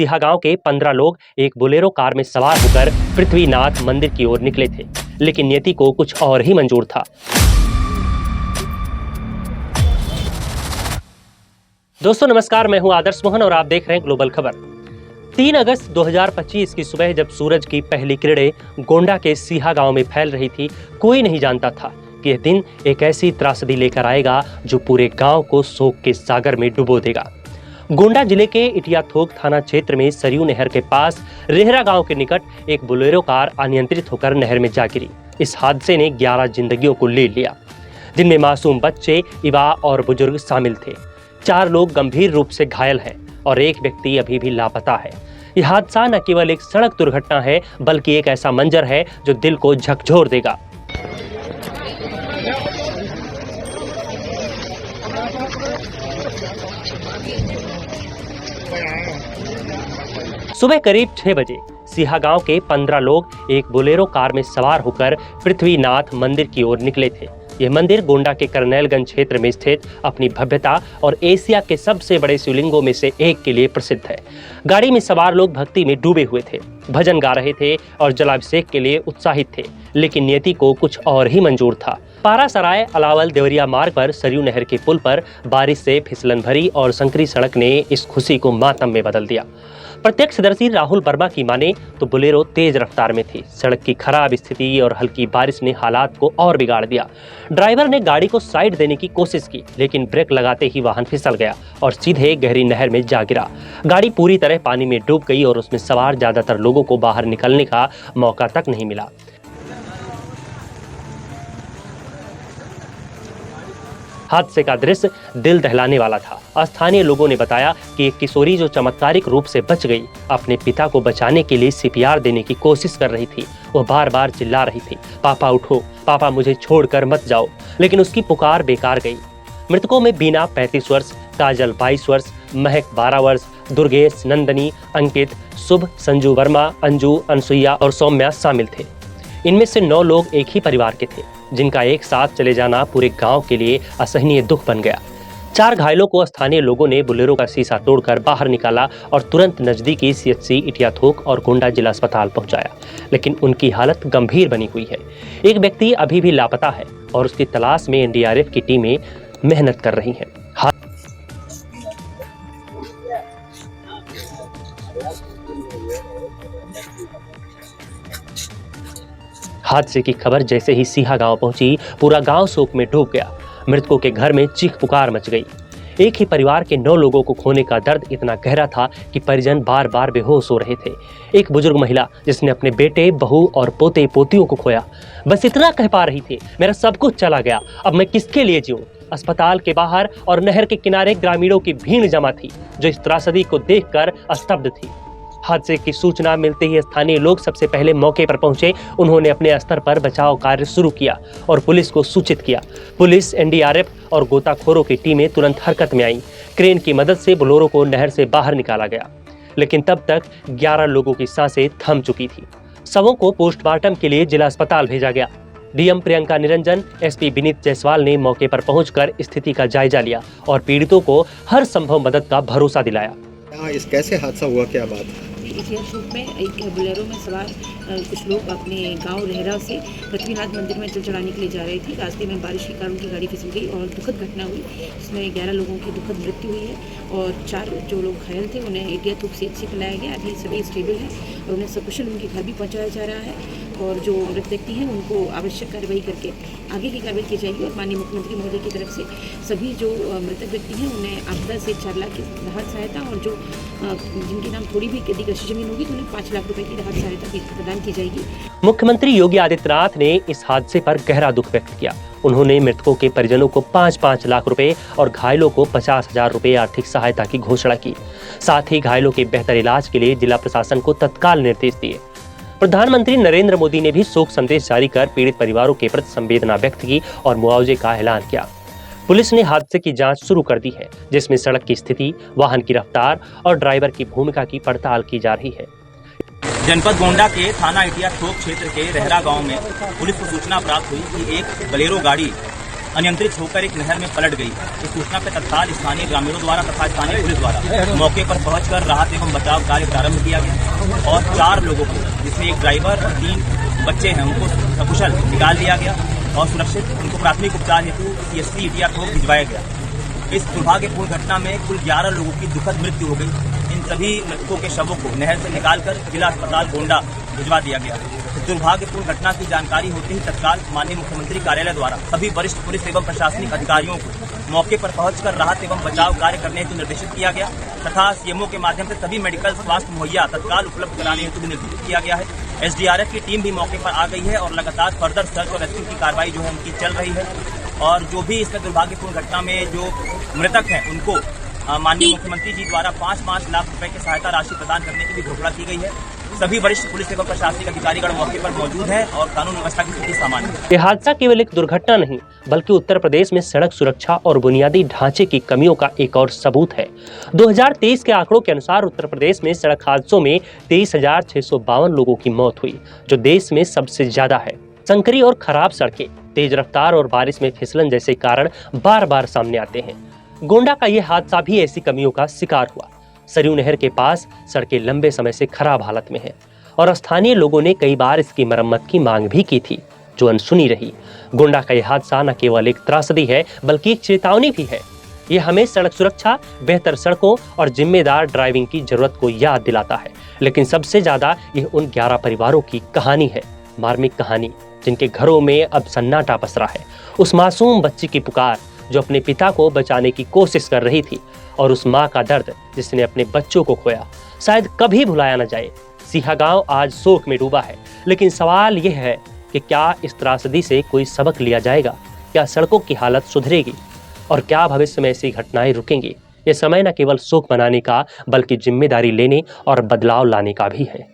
सीहा गांव के 15 लोग एक बोलेरो कार में सवार होकर पृथ्वीनाथ मंदिर की ओर निकले थे, लेकिन नियति को कुछ और ही मंजूर था। दोस्तों नमस्कार, मैं हूं आदर्श मोहन और आप देख रहे हैं ग्लोबल खबर। 3 अगस्त 2025 की सुबह जब सूरज की पहली किरणें गोंडा के सीहा गांव में फैल रही थी, कोई नहीं जानता था कि यह दिन एक ऐसी त्रासदी लेकर आएगा जो पूरे गांव को शोक के सागर में डुबो देगा। गोंडा जिले के इटियाथोक थाना क्षेत्र में सरयू नहर के पास रेहरा गांव के निकट एक बोलेरो कार अनियंत्रित होकर नहर में जा गिरी। इस हादसे ने 11 जिंदगियों को ले लिया, जिनमें मासूम बच्चे, युवा और बुजुर्ग शामिल थे। 4 लोग गंभीर रूप से घायल हैं और एक व्यक्ति अभी भी लापता है। यह हादसा न केवल एक सड़क दुर्घटना है, बल्कि एक ऐसा मंजर है जो दिल को झकझोर देगा। सुबह करीब 6 बजे सीहा गांव के 15 लोग एक बोलेरो कार में सवार होकर पृथ्वीनाथ मंदिर की ओर निकले थे। यह मंदिर गोंडा के करनैलगंज क्षेत्र में स्थित अपनी भव्यता और एशिया के सबसे बड़े शिवलिंगों में से एक के लिए प्रसिद्ध है। गाड़ी में सवार लोग भक्ति में डूबे हुए थे, भजन गा रहे थे और जलाभिषेक के लिए उत्साहित थे, लेकिन नियति को कुछ और ही मंजूर था। पारासराय अलावल देवरिया मार्ग पर सरयू नहर के पुल पर बारिश से फिसलन भरी और संकरी सड़क ने इस खुशी को मातम में बदल दिया। प्रत्यक्षदर्शी राहुल वर्मा की माने तो बोलेरो तेज रफ्तार में थी। सड़क की खराब स्थिति और हल्की बारिश ने हालात को और बिगाड़ दिया। ड्राइवर ने गाड़ी को साइड देने की कोशिश की, लेकिन ब्रेक लगाते ही वाहन फिसल गया और सीधे गहरी नहर में जा गिरा। गाड़ी पूरी तरह पानी में डूब गई और उसमें सवार ज्यादातर लोगों को बाहर निकलने का मौका तक नहीं मिला। हादसे का दृश्य दिल दहलाने वाला था। स्थानीय लोगों ने बताया कि एक किशोरी जो चमत्कारिक रूप से बच गई, अपने पिता को बचाने के लिए सीपीआर देने की कोशिश कर रही थी। वो बार बार चिल्ला रही थी, पापा उठो, पापा मुझे छोड़कर मत जाओ, लेकिन उसकी पुकार बेकार गई। मृतकों में बीना 35 वर्ष, काजल 22 वर्ष, महक 12 वर्ष, दुर्गेश, नंदनी, अंकित, शुभ, संजू वर्मा, अंजू, अनसुईया और सौम्या शामिल थे। इनमें से 9 लोग एक ही परिवार के थे, जिनका एक साथ चले जाना पूरे गांव के लिए असहनीय दुख बन गया। 4 घायलों को स्थानीय लोगों ने बोलेरो का शीशा तोड़कर बाहर निकाला और तुरंत नजदीकी सीएचसी इटियाथोक और गोंडा जिला अस्पताल पहुंचाया, लेकिन उनकी हालत गंभीर बनी हुई है। एक व्यक्ति अभी भी लापता है और उसकी तलाश में एनडीआरएफ की टीमें मेहनत कर रही हैं। हादसे की खबर जैसे ही सीहा गांव पहुंची, पूरा गांव शोक में डूब गया। मृतकों के घर में चीख पुकार मच गई। एक ही परिवार के 9 लोगों को खोने का दर्द इतना गहरा था कि परिजन बार बार बेहोश हो रहे थे। एक बुजुर्ग महिला जिसने अपने बेटे, बहू और पोते पोतियों को खोया, बस इतना कह पा रही थी, मेरा सब कुछ चला गया, अब मैं किसके लिए जीऊं। अस्पताल के बाहर और नहर के किनारे ग्रामीणों की भीड़ जमा थी, जो इस त्रासदी को देखकर स्तब्ध थी। हादसे की सूचना मिलते ही स्थानीय लोग सबसे पहले मौके पर पहुंचे। उन्होंने अपने स्तर पर बचाव कार्य शुरू किया और पुलिस को सूचित किया। पुलिस, एनडीआरएफ और गोताखोरों की टीमें तुरंत हरकत में आईं। क्रेन की मदद से बोलेरो को नहर से बाहर निकाला गया, लेकिन तब तक 11 लोगों की सांसें थम चुकी थी। शवों को पोस्टमार्टम के लिए जिला अस्पताल भेजा गया। डीएम प्रियंका निरंजन, एसपी विनीत जायसवाल ने मौके पर पहुंचकर स्थिति का जायजा लिया और पीड़ितों को हर संभव मदद का भरोसा दिलाया। इस कैसे हादसा हुआ, क्या बात है? इटियाथोक में एक बोलेरो में सवार कुछ लोग अपने गांव रेहरा से पृथ्वीनाथ मंदिर में जल चढ़ाने के लिए जा रहे थे। रास्ते में बारिश के कारण उनकी गाड़ी फिसल गई और दुखद घटना हुई। इसमें 11 लोगों की दुखद मृत्यु हुई है और 4 जो लोग घायल थे उन्हें इटियाथोक सीएचसी में लाया गया। अभी सभी स्टेबल हैं और उन्हें सकुशल उनके घर भी पहुँचाया जा रहा है और जो मृत व्यक्ति हैं उनको आवश्यक कार्रवाई करके आगे की कार्रवाई की जाएगी। और माननीय मुख्यमंत्री महोदय की तरफ से सभी जो मृतक व्यक्ति हैं उन्हें आपदा से 4 लाख की राहत सहायता और जो जिनके नाम थोड़ी भी यदि जमीन होगी तो उन्हें 5 लाख रुपए की राहत सहायता प्रदान की जाएगी। मुख्यमंत्री योगी आदित्यनाथ ने इस हादसे पर गहरा दुख व्यक्त किया। उन्होंने मृतकों के परिजनों को 5-5 लाख रुपए और घायलों को 50,000 रुपए आर्थिक सहायता की घोषणा की। साथ ही घायलों के बेहतर इलाज के लिए जिला प्रशासन को तत्काल निर्देश दिए। प्रधानमंत्री नरेंद्र मोदी ने भी शोक संदेश जारी कर पीड़ित परिवारों के प्रति संवेदना व्यक्त की और मुआवजे का ऐलान किया। पुलिस ने हादसे की जांच शुरू कर दी है, जिसमें सड़क की स्थिति, वाहन की रफ्तार और ड्राइवर की भूमिका की पड़ताल की जा रही है। जनपद गोंडा के थाना इटियाथोक क्षेत्र के रेहरा गांव में पुलिस को सूचना प्राप्त हुई कि एक बोलेरो गाड़ी अनियंत्रित होकर एक नहर में पलट गई। इस सूचना पर तत्काल स्थानीय ग्रामीणों द्वारा तथा स्थानीय पुलिस द्वारा मौके पर पहुंचकर राहत एवं बचाव कार्य प्रारंभ किया गया और 4 लोगों को, जिसमें एक ड्राइवर और 3 बच्चे हैं, उनको सकुशल निकाल लिया गया और सुरक्षित उनको प्राथमिक उपचार हेतु CST ETR को भिजवाया गया। इस दुर्भाग्यपूर्ण घटना में कुल 11 लोगों की दुखद मृत्यु हो गई। इन सभी मृतकों के शवों को नहर से निकालकर जिला अस्पताल गोंडा भिजवा दिया गया। इस दुर्भाग्यपूर्ण घटना की जानकारी होते ही तत्काल माननीय मुख्यमंत्री कार्यालय द्वारा सभी वरिष्ठ पुलिस एवं प्रशासनिक अधिकारियों को मौके पर पहुंचकर राहत एवं बचाव कार्य करने हेतु निर्देशित किया गया तथा सीएमओ के माध्यम से सभी मेडिकल स्वास्थ्य मुहैया तत्काल उपलब्ध कराने हेतु भी निर्देशित किया गया है। SDRF की टीम भी मौके पर आ गई है और लगातार फर्दर सर्च और रेस्क्यू की कार्रवाई जो है उनकी चल रही है और जो भी इसमें दुर्भाग्यपूर्ण घटना में जो मृतक हैं उनको माननीय मुख्यमंत्री जी द्वारा 5-5 लाख रुपए की सहायता राशि प्रदान करने की भी घोषणा की गई है। सभी वरिष्ठ पुलिस एवं प्रशासनिक अधिकारीगण मौके पर मौजूद हैं और कानून व्यवस्था की स्थिति सामान्य है। ये हादसा केवल एक दुर्घटना नहीं बल्कि उत्तर प्रदेश में सड़क सुरक्षा और बुनियादी ढांचे की कमियों का एक और सबूत है। 2023 के आंकड़ों के अनुसार उत्तर प्रदेश में सड़क हादसों में 23,652 लोगों की मौत हुई, जो देश में सबसे ज्यादा है। संकरी और खराब सड़कें, तेज रफ्तार और बारिश में फिसलन जैसे कारण बार बार सामने आते हैं। गोंडा का यह हादसा भी ऐसी कमियों का शिकार हुआ। सरयू नहर के पास सड़कें लंबे समय से खराब हालत में हैं और स्थानीय लोगों ने कई बार इसकी मरम्मत की मांग भी की थी, जो अनसुनी रही। गोंडा का यह हादसा न केवल एक त्रासदी है बल्कि एक चेतावनी भी है। यह हमें सड़क सुरक्षा, बेहतर सड़कों और जिम्मेदार ड्राइविंग की जरूरत को याद दिलाता है। लेकिन सबसे ज्यादा यह उन 11 परिवारों की कहानी है, मार्मिक कहानी, जिनके घरों में अब सन्नाटा पसरा है। उस मासूम बच्ची की पुकार जो अपने पिता को बचाने की कोशिश कर रही थी और उस माँ का दर्द जिसने अपने बच्चों को खोया, शायद कभी भुलाया न जाए। सिहागांव आज शोक में डूबा है, लेकिन सवाल यह है कि क्या इस त्रासदी से कोई सबक लिया जाएगा? क्या सड़कों की हालत सुधरेगी और क्या भविष्य में ऐसी घटनाएं रुकेंगी? ये समय न केवल शोक मनाने का बल्कि जिम्मेदारी लेने और बदलाव लाने का भी है।